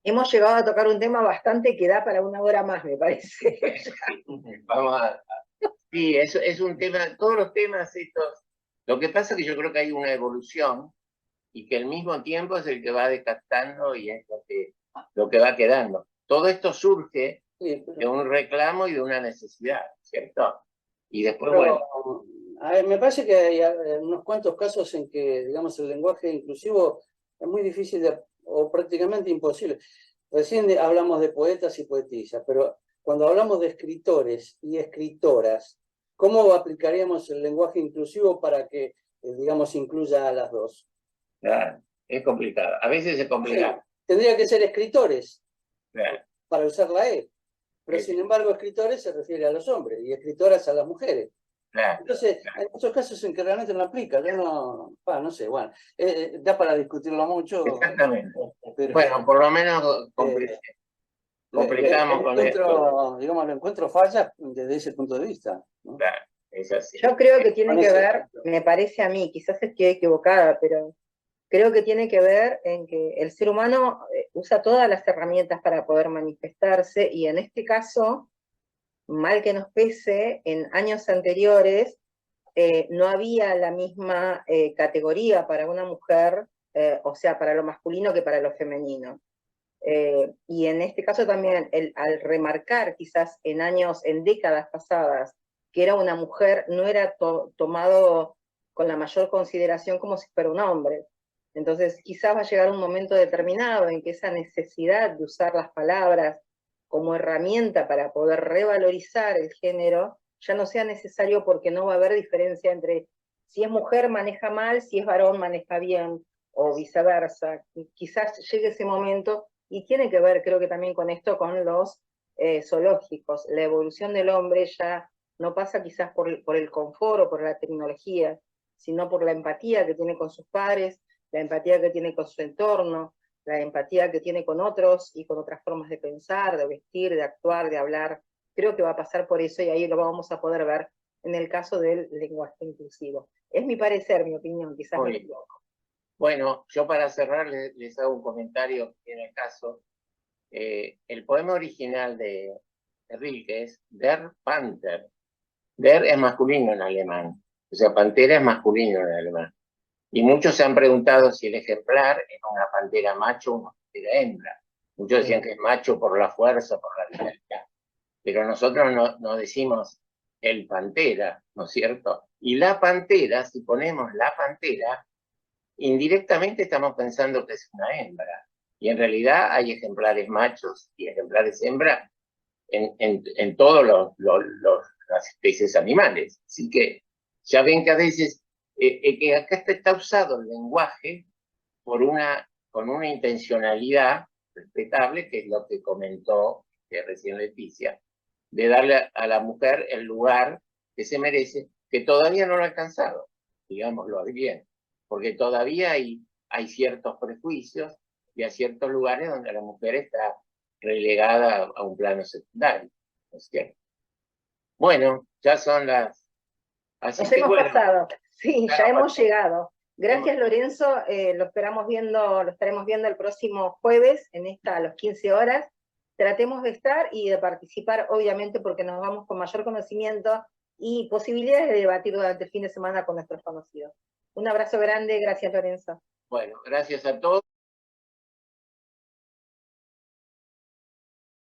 Hemos llegado a tocar un tema bastante que da para 1 hora más, me parece. Vamos sí, es un tema, todos los temas estos. Lo que pasa es que yo creo que hay una evolución y que al mismo tiempo es el que va descartando y es lo que va quedando. Todo esto surge de un reclamo y de una necesidad, ¿cierto? Y después, bueno. A ver, me parece que hay unos cuantos casos en que, digamos, el lenguaje inclusivo es muy difícil o prácticamente imposible. Recién hablamos de poetas y poetisas, pero cuando hablamos de escritores y escritoras, ¿cómo aplicaríamos el lenguaje inclusivo para que, digamos, incluya a las dos? Claro, es complicado. A veces es complicado. Sí, tendría que ser escritores, claro, para usar la E. Pero sí, sin embargo, escritores se refiere a los hombres y escritoras a las mujeres. claro, Entonces, claro. hay muchos casos en que realmente no aplica. Yo no sé, bueno, da para discutirlo mucho. Exactamente. Pero, Bueno, por lo menos completamos con esto. digamos, lo encuentro fallas desde ese punto de vista, ¿no? Claro, es así. Yo creo que tiene Con que ese ver, ejemplo. me parece a mí, quizás estoy equivocada, pero creo que tiene que ver en que el ser humano usa todas las herramientas para poder manifestarse, y en este caso, mal que nos pese, en años anteriores no había la misma categoría para una mujer, o sea, para lo masculino que para lo femenino. Y en este caso también, al remarcar quizás en décadas pasadas, que era una mujer, no era tomado con la mayor consideración como si fuera un hombre. Entonces quizás va a llegar un momento determinado en que esa necesidad de usar las palabras como herramienta para poder revalorizar el género ya no sea necesario, porque no va a haber diferencia entre si es mujer maneja mal, si es varón maneja bien, o viceversa. Quizás llegue ese momento. Y tiene que ver, creo que también con esto, con los zoológicos. La evolución del hombre ya no pasa quizás por el confort o por la tecnología, sino por la empatía que tiene con sus pares, la empatía que tiene con su entorno, la empatía que tiene con otros y con otras formas de pensar, de vestir, de actuar, de hablar. Creo que va a pasar por eso, y ahí lo vamos a poder ver en el caso del lenguaje inclusivo. Es mi parecer, mi opinión, quizás me equivoco. Bueno, yo para cerrar les hago un comentario en el caso. El poema original de Rilke es Der Panther. Der es masculino en alemán, o sea, pantera es masculino en alemán. Y muchos se han preguntado si el ejemplar era una pantera macho o una pantera hembra. Muchos decían que es macho por la fuerza, por la vitalidad. Pero nosotros no decimos el pantera, ¿no es cierto? Y la pantera, si ponemos la pantera, indirectamente estamos pensando que es una hembra. Y en realidad hay ejemplares machos y ejemplares hembras en todas las especies animales. Así que ya ven que a veces que acá está usado el lenguaje con una intencionalidad respetable, que es lo que comentó recién Leticia, de darle a la mujer el lugar que se merece, que todavía no lo ha alcanzado, digámoslo bien, porque todavía hay ciertos prejuicios y hay ciertos lugares donde la mujer está relegada a un plano secundario, ¿no es cierto? Bueno, ya son las... Así Nos que hemos bueno, pasado, sí, ya hemos pasado. llegado. Gracias, Lorenzo, lo estaremos viendo el próximo jueves a las 15 horas. Tratemos de estar y de participar, obviamente, porque nos vamos con mayor conocimiento y posibilidades de debatir durante el fin de semana con nuestros conocidos. Un abrazo grande, gracias, Lorenzo. Bueno, gracias a todos.